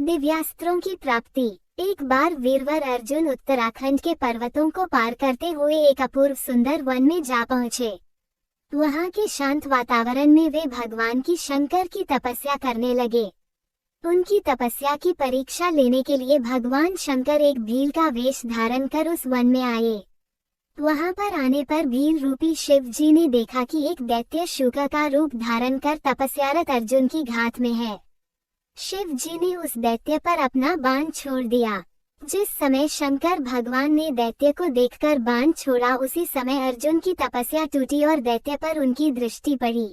दिव्यास्त्रों की प्राप्ति। एक बार वीरवर अर्जुन उत्तराखंड के पर्वतों को पार करते हुए एक अपूर्व सुंदर वन में जा पहुँचे। वहाँ के शांत वातावरण में वे भगवान की शंकर की तपस्या करने लगे। उनकी तपस्या की परीक्षा लेने के लिए भगवान शंकर एक भील का वेश धारण कर उस वन में आए। वहाँ पर आने पर भील रूपी शिव जी ने देखा कि एक दैत्य शूका का रूप धारण कर तपस्यारत अर्जुन की घात में है। शिव जी ने उस दैत्य पर अपना बाण छोड़ दिया। जिस समय शंकर भगवान ने दैत्य को देखकर बाण छोड़ा, उसी समय अर्जुन की तपस्या टूटी और दैत्य पर उनकी दृष्टि पड़ी।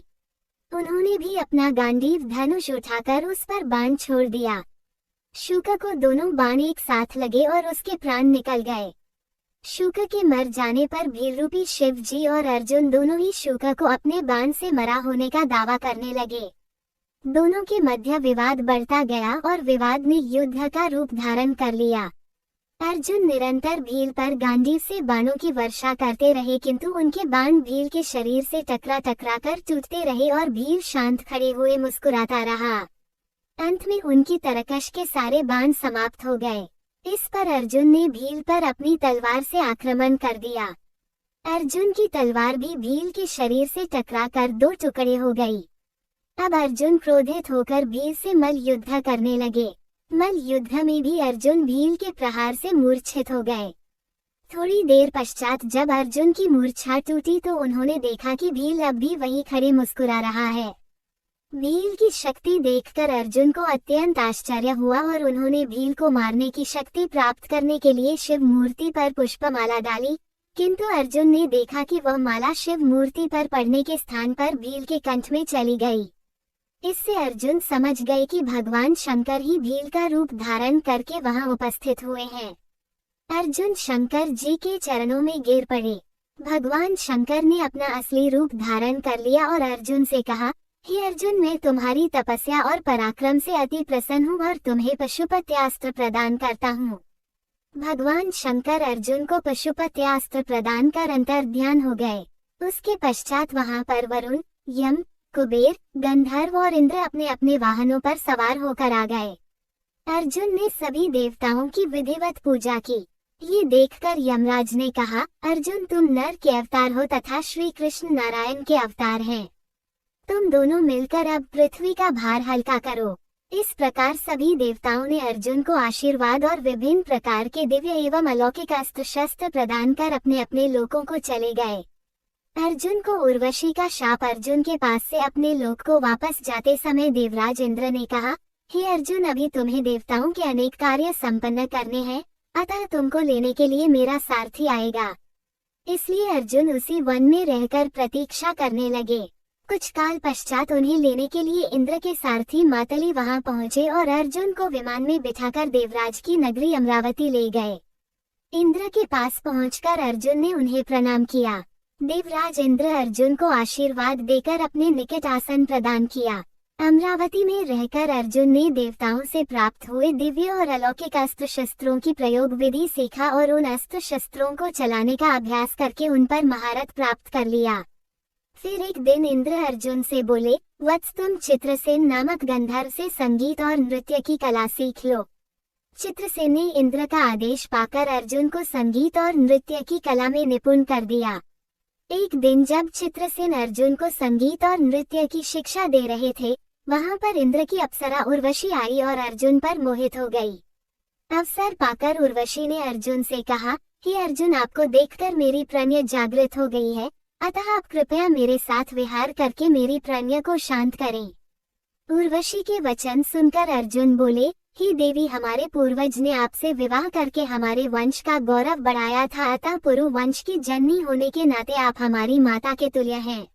उन्होंने भी अपना गांडीव धनुष उठाकर उस पर बाण छोड़ दिया। शूका को दोनों बाण एक साथ लगे और उसके प्राण निकल गए। शूका के मर जाने पर भील रूपी शिव जी और अर्जुन दोनों ही शूका को अपने बाण से मरा होने का दावा करने लगे। दोनों के मध्य विवाद बढ़ता गया और विवाद ने युद्ध का रूप धारण कर लिया। अर्जुन निरंतर भील पर गांडीव से बाणों की वर्षा करते रहे, किंतु उनके बाण भील के शरीर से टकरा कर टूटते रहे और भील शांत खड़े हुए मुस्कुराता रहा। अंत में उनकी तरकश के सारे बाण समाप्त हो गए। इस पर अर्जुन ने भील पर अपनी तलवार से आक्रमण कर दिया। अर्जुन की तलवार भी भील के शरीर से टकराकर दो टुकड़े हो गई। अब अर्जुन क्रोधित होकर भील से मल्ल युद्ध करने लगे। मल्ल युद्ध में भी अर्जुन भील के प्रहार से मूर्छित हो गए। थोड़ी देर पश्चात जब अर्जुन की मूर्छा टूटी तो उन्होंने देखा कि भील अब भी वहीं खड़े मुस्कुरा रहा है। भील की शक्ति देखकर अर्जुन को अत्यंत आश्चर्य हुआ और उन्होंने भील को मारने की शक्ति प्राप्त करने के लिए शिव मूर्ति पर पुष्पमाला डाली, किंतु अर्जुन ने देखा कि वह माला शिव मूर्ति पर पड़ने के स्थान पर भील के कंठ में चली गई। इससे अर्जुन समझ गए कि भगवान शंकर ही भील का रूप धारण करके वहां उपस्थित हुए हैं। अर्जुन शंकर जी के चरणों में गिर पड़े। भगवान शंकर ने अपना असली रूप धारण कर लिया और अर्जुन से कहा, हे अर्जुन, मैं तुम्हारी तपस्या और पराक्रम से अति प्रसन्न हूँ और तुम्हें पशुपत्यास्त्र प्रदान करता हूँ। भगवान शंकर अर्जुन को पशुपत्यास्त्र प्रदान कर अंतर्ध्यान हो गए। उसके पश्चात वहां पर वरुण, यम, कुबेर, गंधर्व और इंद्र अपने अपने वाहनों पर सवार होकर आ गए। अर्जुन ने सभी देवताओं की विधिवत पूजा की। ये देखकर यमराज ने कहा, अर्जुन, तुम नर के अवतार हो तथा श्री कृष्ण नारायण के अवतार हैं। तुम दोनों मिलकर अब पृथ्वी का भार हल्का करो। इस प्रकार सभी देवताओं ने अर्जुन को आशीर्वाद और विभिन्न प्रकार के दिव्य एवं अलौकिक अस्त्र शस्त्र प्रदान कर अपने अपने लोकों को चले गए। अर्जुन को उर्वशी का शाप। अर्जुन के पास से अपने लोक को वापस जाते समय देवराज इंद्र ने कहा, हे अर्जुन, अभी तुम्हें देवताओं के अनेक कार्य संपन्न करने हैं, अतः तुमको लेने के लिए मेरा सारथी आएगा। इसलिए अर्जुन उसी वन में रहकर प्रतीक्षा करने लगे। कुछ काल पश्चात उन्हें लेने के लिए इंद्र के सारथी मातली वहां पहुंचे और अर्जुन को विमान में बिठाकर देवराज की नगरी अमरावती ले गए। इंद्र के पास पहुंचकर अर्जुन ने उन्हें प्रणाम किया। देवराज इंद्र अर्जुन को आशीर्वाद देकर अपने निकट आसन प्रदान किया। अमरावती में रहकर अर्जुन ने देवताओं से प्राप्त हुए दिव्य और अलौकिक अस्त्र शस्त्रों की प्रयोग विधि सीखा और उन अस्त्र शस्त्रों को चलाने का अभ्यास करके उन पर महारत प्राप्त कर लिया। फिर एक दिन इंद्र अर्जुन से बोले, वत्स, तुम चित्रसेन नामक गंधर्व से संगीत और नृत्य की कला सीख लो। चित्रसेन ने इंद्र का आदेश पाकर अर्जुन को संगीत और नृत्य की कला में निपुण कर दिया। एक दिन जब चित्रसेन अर्जुन को संगीत और नृत्य की शिक्षा दे रहे थे, वहां पर इंद्र की अप्सरा उर्वशी आई और अर्जुन पर मोहित हो गई। अवसर पाकर उर्वशी ने अर्जुन से कहा, हे अर्जुन, आपको देखकर मेरी प्रज्ञा जागृत हो गई है, अतः आप कृपया मेरे साथ विहार करके मेरी प्रज्ञा को शांत करें। उर्वशी के वचन सुनकर अर्जुन बोले, हे देवी, हमारे पूर्वज ने आपसे विवाह करके हमारे वंश का गौरव बढ़ाया था, अतः पुरु वंश की जननी होने के नाते आप हमारी माता के तुल्य हैं।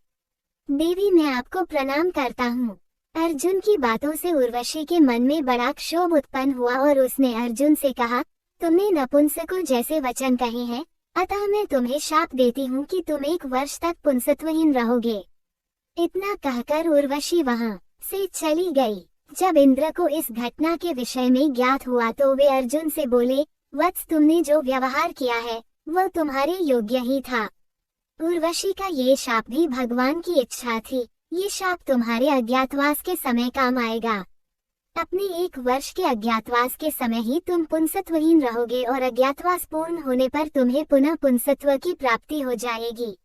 देवी, मैं आपको प्रणाम करता हूँ। अर्जुन की बातों से उर्वशी के मन में बड़ा क्षोभ उत्पन्न हुआ और उसने अर्जुन से कहा, तुमने नपुंसकों जैसे वचन कहे हैं, अतः मैं तुम्हें शाप देती हूँ कि तुम 1 वर्ष तक पुंसत्वहीन रहोगे। इतना कहकर उर्वशी वहां से चली गई। जब इंद्र को इस घटना के विषय में ज्ञात हुआ तो वे अर्जुन से बोले, वत्स, तुमने जो व्यवहार किया है वह तुम्हारे योग्य ही था। उर्वशी का ये शाप भी भगवान की इच्छा थी। ये शाप तुम्हारे अज्ञातवास के समय काम आएगा। अपने 1 वर्ष के अज्ञातवास के समय ही तुम पुंसत्वहीन रहोगे और अज्ञातवास पूर्ण होने पर तुम्हें पुनः पुंसत्व की प्राप्ति हो जाएगी।